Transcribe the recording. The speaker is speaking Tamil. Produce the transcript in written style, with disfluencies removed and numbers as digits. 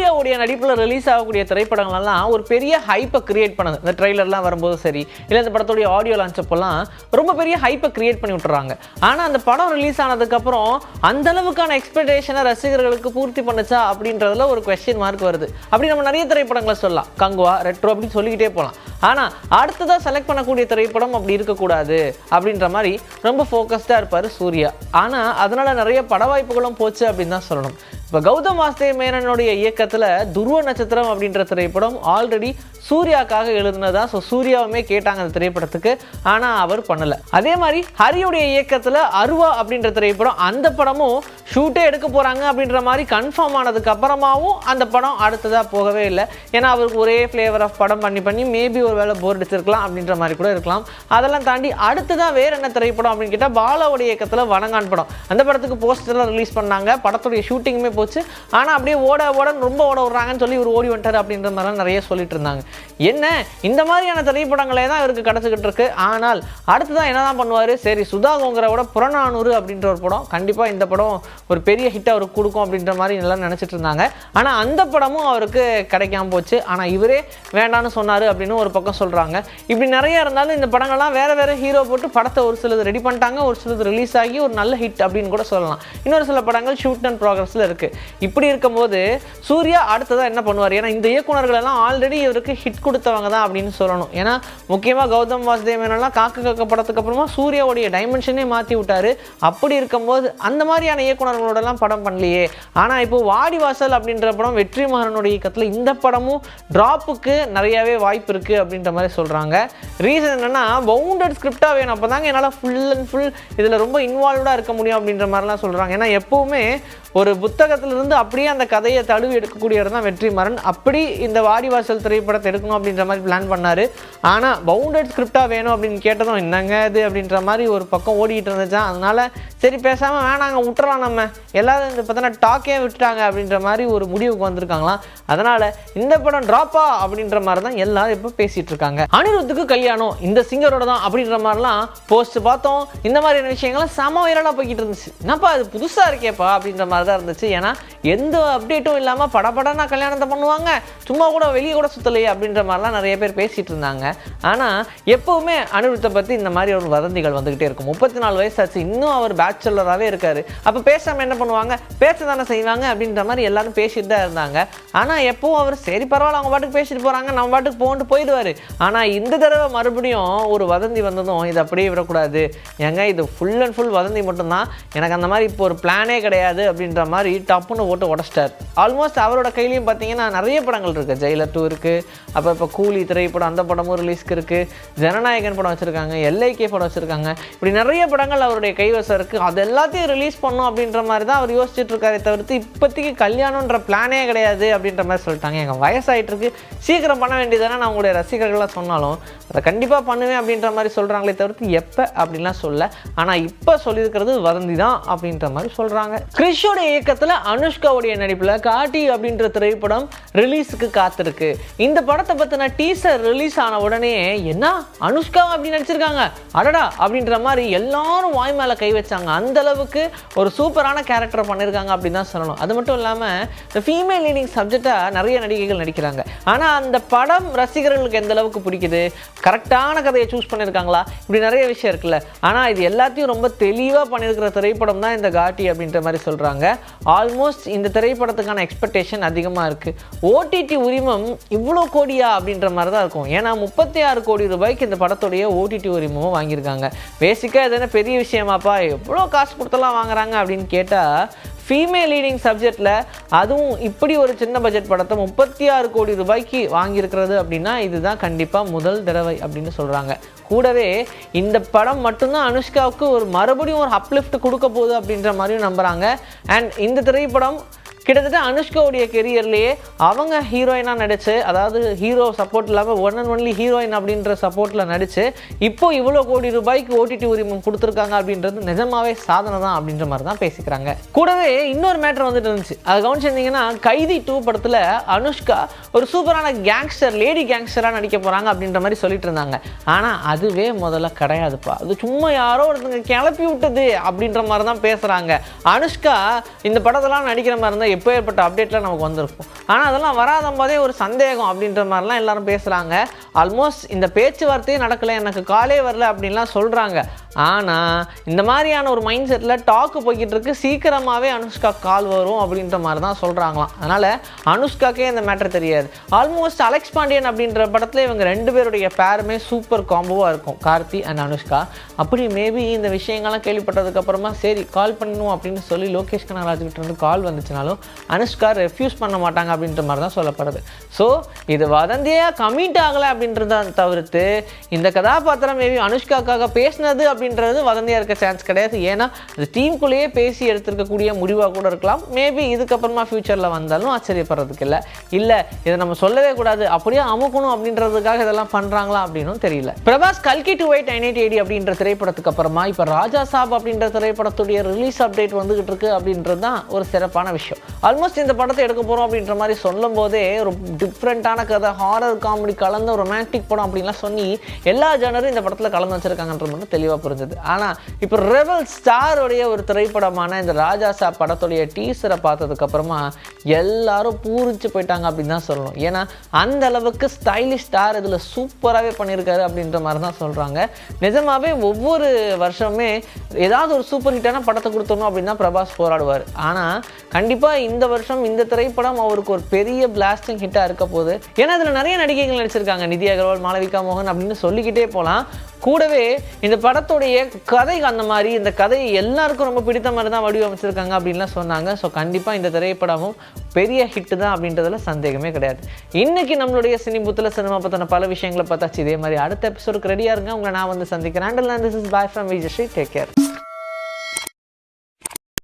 சூர்யாவுடைய நடிப்பில் ரிலீஸ் ஆகக்கூடிய திரைப்படங்கள்லாம் ஒரு பெரிய ஹைப்பை கிரியேட் பண்ணுது. இந்த ட்ரெய்லர்லாம் வரும்போது சரி, இல்லை இந்த படத்துடைய ஆடியோ லான்ச் அப்போல்லாம் ரொம்ப பெரிய ஹைப்பை கிரியேட் பண்ணி விட்டுறாங்க. ஆனால் அந்த படம் ரிலீஸ் ஆனதுக்கப்புறம் அந்த அளவுக்கான எக்ஸ்பெக்டேஷனை ரசிகர்களுக்கு பூர்த்தி பண்ணுச்சா அப்படின்றதுல ஒரு கொஸ்டின் மார்க் வருது. அப்படி நம்ம நிறைய திரைப்படங்களை சொல்லலாம், கங்குவா, ரெட்ரோ அப்படின்னு சொல்லிக்கிட்டே போகலாம். ஆனால் அடுத்ததாக செலக்ட் பண்ணக்கூடிய திரைப்படம் அப்படி இருக்கக்கூடாது அப்படின்ற மாதிரி ரொம்ப ஃபோக்கஸ்டாக இருப்பார் சூர்யா. ஆனால் அதனால் நிறைய பட வாய்ப்புகளும் போச்சு அப்படின்னு தான் சொல்லணும். இப்போ கௌதம் வாசுதேவ் மேனனுடைய இயக்கத்தில் துருவ நட்சத்திரம் அப்படின்ற திரைப்படம் ஆல்ரெடி சூர்யாக்காக எழுதுனதா. ஸோ சூர்யாவுமே கேட்டாங்க அந்த திரைப்படத்துக்கு, ஆனால் அவர் பண்ணலை. அதே மாதிரி ஹரியுடைய இயக்கத்தில் அருவா அப்படின்ற திரைப்படம், அந்த படமும் ஷூட்டே எடுக்க போகிறாங்க அப்படின்ற மாதிரி கன்ஃபார்ம் ஆனதுக்கு அப்புறமாவும் அந்த படம் அடுத்ததாக போகவே இல்லை. ஏன்னா அவருக்கு ஒரே ஃப்ளேவர் ஆஃப் படம் பண்ணி மேபி ஒரு வேளை போர் அடிச்சிருக்கலாம் அப்படின்ற மாதிரி கூட இருக்கலாம். அதெல்லாம் தாண்டி அடுத்ததாக வேறு என்ன திரைப்படம் அப்படின்னு கேட்டால் பாலாவுடைய இயக்கத்தில் வணங்கான் படம். அந்த படத்துக்கு போஸ்டர்லாம் ரிலீஸ் பண்ணாங்க, படத்துடைய ஷூட்டிங்குமே போச்சு. ஆனால் அப்படியே ரொம்ப ஓட விடுறாங்கன்னு சொல்லி இவர் ஓடி வந்துட்டார் அப்படின்ற மாதிரிலாம் நிறைய சொல்லிட்டு இருந்தாங்க. என்ன இந்த மாதிரியான திரைப்படங்களே தான் இவருக்கு கிடச்சிக்கிட்டு இருக்கு. ஆனால் அடுத்ததான் என்ன தான் பண்ணுவார்? சரி, சுதா கோங்கராவோட புறநானூறு அப்படின்ற ஒரு படம், கண்டிப்பாக இந்த படம் ஒரு பெரிய ஹிட் அவருக்கு கொடுக்கும் அப்படின்ற மாதிரி எல்லாம் நினச்சிட்டு இருந்தாங்க. ஆனால் அந்த படமும் அவருக்கு கிடைக்காம போச்சு. ஆனால் இவரே வேண்டான்னு சொன்னார் அப்படின்னு ஒரு பக்கம் சொல்கிறாங்க. இப்படி நிறைய இருந்தாலும் இந்த படங்கள்லாம் வேறு ஹீரோ போட்டு படத்தை ஒரு சிலது ரெடி பண்ணிட்டாங்க, ஒரு சிலது ரிலீஸ் ஆகி ஒரு நல்ல ஹிட் அப்படின்னு கூட சொல்லலாம். இன்னொரு சில படங்கள் ஷூட் அண்ட் ப்ராக்ரஸில் இருக்குது. இப்படி இருக்கும்போது சூர்யா அடுத்ததாக என்ன பண்ணுவார்? ஏன்னா இந்த இயக்குனர்கள் எல்லாம் ஆல்ரெடி இவருக்கு ஹிட் கொடுத்தவங்க தான் அப்படின்னு சொல்லணும். ஏன்னா முக்கியமாக கௌதம் வாசுதேவ் மேனன்லாம் காக்க படத்துக்கு அப்புறமா சூர்யாவுடைய டைமென்ஷனே மாற்றி விட்டார். அப்படி இருக்கும்போது அந்த மாதிரியான இயக்குனர்களோடலாம் படம் பண்ணலையே. ஆனால் இப்போ வாடிவாசல் அப்படின்ற படம் வெற்றிமாறனுடைய இயக்கத்தில், இந்த படமும் ட்ராப்புக்கு நிறையாவே வாய்ப்பு இருக்குது அப்படின்ற மாதிரி சொல்கிறாங்க. ரீசன் என்னென்னா பவுண்டட் ஸ்கிரிப்டாக வேணும், அப்போ தாங்க என்னால் ஃபுல் அண்ட் ஃபுல் இதில் ரொம்ப இன்வால்வ்டாக இருக்க முடியும் அப்படின்ற மாதிரிலாம் சொல்கிறாங்க. ஏன்னா எப்போவுமே ஒரு புத்தகத்திலிருந்து அப்படியே அந்த கதையை தழுவி எடுக்கக்கூடிய இடம் தான் வெற்றிமாறன். அப்படி இந்த வாடிவாசல் திரைப்படத்தை எடுக்கணும் அப்படின்ற மாதிரி பிளான் பண்ணார். ஆனால் பவுண்டட் ஸ்கிரிப்டாக வேணும் அப்படின்னு கேட்டதும் என்னங்க இது அப்படின்ற மாதிரி ஒரு பக்கம் ஓடிக்கிட்டு இருந்துச்சான். அதனால் சரி பேசாமல் வேணாங்க விட்டுறலாம், நம்ம எல்லாரும் இந்த பார்த்தோன்னா டாக்கே விட்டுட்டாங்க அப்படின்ற மாதிரி ஒரு முடிவுக்கு வந்திருக்காங்களாம். அதனால் இந்த படம் ட்ராப்பா அப்படின்ற மாதிரி தான் எல்லாரும் இப்போ பேசிகிட்டு இருக்காங்க. அனிருத்துக்கு கல்யாணம் இந்த சிங்கரோட தான் அப்படின்ற மாதிரிலாம் போஸ்ட் பார்த்தோம். இந்த மாதிரியான விஷயங்கள்லாம் செம வைரலாக போய்கிட்டு இருந்துச்சு. என்னப்பா அது புதுசாக இருக்கேப்பா அப்படின்ற மாதிரி தான் இருந்துச்சு. ஏன்னா எந்த அப்டேட்டும் இல்லாமல் படப்படனா கல்யாணத்தை பண்ணுவாங்க, சும்மா கூட வெளியே கூட சுற்றலையே அப்படின்ற மாதிரிலாம் நிறைய பேர் பேசிகிட்டு இருந்தாங்க. ஆனால் எப்போவுமே அனிருத்தை பற்றி இந்த மாதிரி ஒரு வதந்திகள் வந்துக்கிட்டே இருக்கும். 34 வயசாச்சு, இன்னும் அவர் பேச்சுலராகவே இருக்காரு. அப்போ பேசாமல் என்ன பண்ணுவாங்க? பேச தானே செய்வாங்க அப்படின்ற மாதிரி எல்லாரும் பேசிட்டு தான் இருந்தாங்க. ஆனால் எப்போவும் அவர் சரி பரவாயில்ல, அவங்க பாட்டுக்கு பேசிட்டு போகிறாங்க, நம்ம பாட்டுக்கு போயிடுவார். ஆனால் இந்த தடவை மறுபடியும் ஒரு வதந்தி வந்ததும் இது அப்படியே விடக்கூடாது, ஏங்க இது ஃபுல் அண்ட் ஃபுல் வதந்தி மட்டும்தான், எனக்கு அந்த மாதிரி இப்போ ஒரு பிளானே கிடையாது அப்படின்ற மாதிரி டப்புன்னு போட்டு உடச்சிட்டார். ஆல்மோஸ்ட் அவரோட கையிலையும் பார்த்தீங்கன்னா நிறைய படங்கள் இருக்குது. ஜெயிலர் 2 இருக்குது, அப்போ இப்போ கூலி திரைப்படம் அந்த படமும் ரிலீஸ்க்கு இருக்குது, ஜனநாயகன் படம் வச்சுருக்காங்க, LIK படம் வச்சுருக்காங்க. இப்படி நிறைய படங்கள் அவருடைய கைவசம் இருக்குது. அது எல்லாத்தையும் ரிலீஸ் பண்ணணும் அப்படின்ற மாதிரி தான் அவர் யோசிச்சுட்டு இருக்காரே தவிர்த்து இப்போதைக்கு கல்யாணன்ற பிளானே கிடையாது அப்படின்ற மாதிரி சொல்லிட்டாங்க. எங்கள் வயசாகிட்டு இருக்கு, சீக்கிரம் பண்ண வேண்டியதானே நான் உங்களுடைய ரசிகர்கள்லாம் சொன்னாலும் அதை கண்டிப்பாக பண்ணுவேன் அப்படின்ற மாதிரி சொல்கிறாங்களே தவிர்த்து எப்போ அப்படின்லாம் சொல்ல. ஆனால் இப்போ சொல்லியிருக்கிறது வதந்தி தான் அப்படின்ற மாதிரி சொல்கிறாங்க. கிறிஷோட இயக்கத்தில் அனுஷ்காவுடைய நடிப்பில் காட்டி அப்படின்ற திரைப்படம் ரிலீஸுக்கு காத்திருக்கு. இந்த படத்தை பற்றின டீசர் ரிலீஸ் ஆன உடனே என்ன அனுஷ்கா அப்படி நடிச்சிருக்காங்க அடடா அப்படின்ற மாதிரி எல்லாரும் வாய் மேலே கை வச்சாங்க. அந்த அளவுக்கு ஒரு சூப்பரான கேரக்டர் பண்ணியிருக்காங்க அப்படின்னு தான் சொல்லணும். அது மட்டும் இல்லாமல் இந்த ஃபீமேல் லீடிங் சப்ஜெக்டாக நிறைய நடிகைகள் நடிக்கிறாங்க. ஆனால் அந்த படம் ரசிகர்களுக்கு எந்த அளவுக்கு பிடிக்குது, கரெக்டான கதையை சூஸ் பண்ணியிருக்காங்களா, இப்படி நிறைய விஷயம் இருக்குல்ல. ஆனால் இது எல்லாத்தையும் ரொம்ப தெளிவாக பண்ணியிருக்கிற திரைப்படம் தான் இந்த காட்டி அப்படின்ற மாதிரி சொல்கிறாங்க. ஆல்மோஸ்ட் இந்த திரைப்படத்துக்கான எக்ஸ்பெக்டேஷன் அதிகமாக இருக்குது. OTT உரிமம் இவ்வளோ கோடியா அப்படின்ற மாதிரி தான் இருக்கும். ஏன்னா 36 கோடி ரூபாய்க்கு இந்த படத்துடைய OTT உரிமமும் வாங்கியிருக்காங்க. பேசிக்காக எதுனா பெரிய விஷயமாப்பா, எவ்வளோ காசு கொடுத்தெல்லாம் வாங்குறாங்க அப்படின்னு கேட்டால் ஃபீமேல் லீடிங் சப்ஜெக்டில் அதுவும் இப்படி ஒரு சின்ன பட்ஜெட் படத்தை 36 கோடி ரூபாய்க்கு வாங்கியிருக்கிறது அப்படின்னா இதுதான் கண்டிப்பாக முதல் தடவை அப்படின்னு சொல்கிறாங்க. கூடவே இந்த படம் மட்டும்தான் அனுஷ்காவுக்கு ஒரு மறுபடியும் ஒரு அப்லிஃப்ட் கொடுக்க போகுது அப்படின்ற மாதிரியும் நம்புகிறாங்க. அண்ட் இந்த திரைப்படம் கிட்டத்தட்ட அனுஷ்காவுடைய கெரியர்லேயே அவங்க ஹீரோயினாக நடிச்சு, அதாவது ஹீரோ சப்போர்ட் இல்லாமல் ஒன் அண்ட் ஒன்லி ஹீரோயின் அப்படின்ற சப்போர்ட்டில் நடித்து இப்போ இவ்வளோ கோடி ரூபாய்க்கு OTT உரிமம் கொடுத்துருக்காங்க அப்படின்றது நிஜமாவே சாதனை தான் அப்படின்ற மாதிரி தான் பேசிக்கிறாங்க. கூடவே இன்னொரு மேட்டர் வந்துட்டு இருந்துச்சு, அதை கவனிச்சிருந்தீங்கன்னா கைதி 2 படத்தில் அனுஷ்கா ஒரு சூப்பரான கேங்ஸ்டர், லேடி கேங்ஸ்டராக நடிக்க போகிறாங்க அப்படின்ற மாதிரி சொல்லிட்டு இருந்தாங்க. ஆனால் அதுவே முதல்ல கிடையாதுப்பா, அது சும்மா யாரோ ஒருத்தங்க கிளப்பி விட்டது அப்படின்ற மாதிரி தான் பேசுகிறாங்க. அனுஷ்கா இந்த படத்தெல்லாம் நடிக்கிற மாதிரி இருந்தால் இப்போ ஏற்பட்ட அப்டேட்லாம் நமக்கு வந்திருக்கும். ஆனால் அதெல்லாம் வராத போதே ஒரு சந்தேகம் அப்படின்ற மாதிரிலாம் எல்லாரும் பேசுகிறாங்க. ஆல்மோஸ்ட் இந்த பேச்சுவார்த்தையே நடக்கலை, எனக்கு காலே வரல அப்படின்லாம் சொல்கிறாங்க. ஆனால் இந்த மாதிரியான ஒரு மைண்ட் செட்டில் டாக்கு போய்கிட்டு இருக்கு, சீக்கிரமாகவே அனுஷ்கா கால் வரும் அப்படின்ற மாதிரி தான் சொல்கிறாங்களாம். அதனால் அனுஷ்காக்கே இந்த மேட்டர் தெரியாது. ஆல்மோஸ்ட் அலெக்ஸ் பாண்டியன் அப்படின்ற படத்தில் இவங்க 2 பேருடைய பேருமே சூப்பர் காம்போவாக இருக்கும், கார்த்தி அண்ட் அனுஷ்கா. அப்படி மேபி இந்த விஷயங்கள்லாம் கேள்விப்பட்டதுக்கப்புறமா சரி கால் பண்ணணும் அப்படின்னு சொல்லி லோகேஷ் கனகராஜ்கிட்ட இருந்து கால் வந்துச்சுனாலும் அனுஷ்கா ரெஃப்யூஸ் பண்ண மாட்டாங்க அப்படின்ற மாதிரி தான் சொல்லப்படுது. ஸோ இது வதந்தியாக கமிட் ஆகலை அப்படின்றத தவிர்த்து இந்த கதாபாத்திரம் மேபி அனுஷ்காக்காக பேசினது அப்படின்றது வதந்தியாக இருக்க சான்ஸ் கிடையாது. ஏன்னா அது டீமுக்குள்ளேயே பேசி எடுத்துருக்கக்கூடிய முடிவாக கூட இருக்கலாம். மேபி இதுக்கப்புறமா ஃப்யூச்சரில் வந்தாலும் ஆச்சரியப்படுறதுக்கு இல்லை இதை நம்ம சொல்லவே கூடாது, அப்படியே அமுக்கணும் அப்படின்றதுக்காக இதெல்லாம் பண்ணுறாங்களா அப்படின்னும் தெரியல. பிரபாஸ் கல்கி 2880 அப்படின்ற திரைப்படத்துக்கு அப்புறமா இப்போ ராஜா சாப் அப்படின்ற திரைப்படத்துடைய ரிலீஸ் அப்டேட் வந்துகிட்டு இருக்கு அப்படின்றது தான் ஒரு சிறப்பான விஷயம். ஆல்மோஸ்ட் இந்த படத்தை எடுக்க போகிறோம் அப்படின்ற மாதிரி சொல்லும் போதே ஒரு டிஃப்ரெண்ட்டான கதை, ஹாரர் காமெடி கலந்த ஒரு ரொமான்டிக் படம் அப்படின்லாம் சொல்லி எல்லா ஜானரும் இந்த படத்தில் கலந்து வச்சிருக்காங்கன்றது மட்டும் தெளிவாக புரிஞ்சது. ஆனால் இப்போ ரெபல் ஸ்டாருடைய ஒரு திரைப்படமான இந்த ராஜா சாப் படத்துடைய டீசரை பார்த்ததுக்கப்புறமா எல்லாரும் பூரிச்சு போயிட்டாங்க அப்படின்னு தான் சொல்லணும். ஏன்னா அந்த அளவுக்கு ஸ்டைலிஷ் ஸ்டார் இதில் சூப்பராகவே பண்ணியிருக்காரு அப்படின்ற மாதிரி தான் சொல்கிறாங்க. நிஜமாகவே ஒவ்வொரு வருஷமே ஏதாவது ஒரு சூப்பர் ஹிட்டான படத்தை கொடுத்தணும் அப்படின்னு தான் பிரபாஸ் போராடுவார். ஆனால் கண்டிப்பாக இந்த வருஷம் இந்த திரைப்படம் அவருக்கு ஒரு பெரிய பிளாஸ்டிங் ஹிட்டாக இருக்க போகுது. ஏன்னா இதில் நிறைய நடிகைகள் நடிச்சிருக்காங்க, நிதி அகர்வால், மாளவிகா மோகன் அப்படின்னு சொல்லிக்கிட்டே போகலாம். கூடவே இந்த படத்துடைய கதை அந்த மாதிரி இந்த கதையை எல்லாருக்கும் ரொம்ப பிடித்த மாதிரி தான் வடிவமைச்சிருக்காங்க அப்படின்லாம் சொன்னாங்க. ஸோ கண்டிப்பாக இந்த திரைப்படமும் பெரிய ஹிட்டு தான் அப்படின்றதுல சந்தேகமே கிடையாது. இன்னைக்கு நம்மளுடைய சினிபுத்தில் சினிமா பற்றின பல விஷயங்களை பார்த்தாச்சு. இதே மாதிரி அடுத்த எபிசோடுக்கு ரெடியாக இருங்க. உங்களை நான் வந்து சந்திக்கிறேன். This is bye from Vijay Sri. Take care.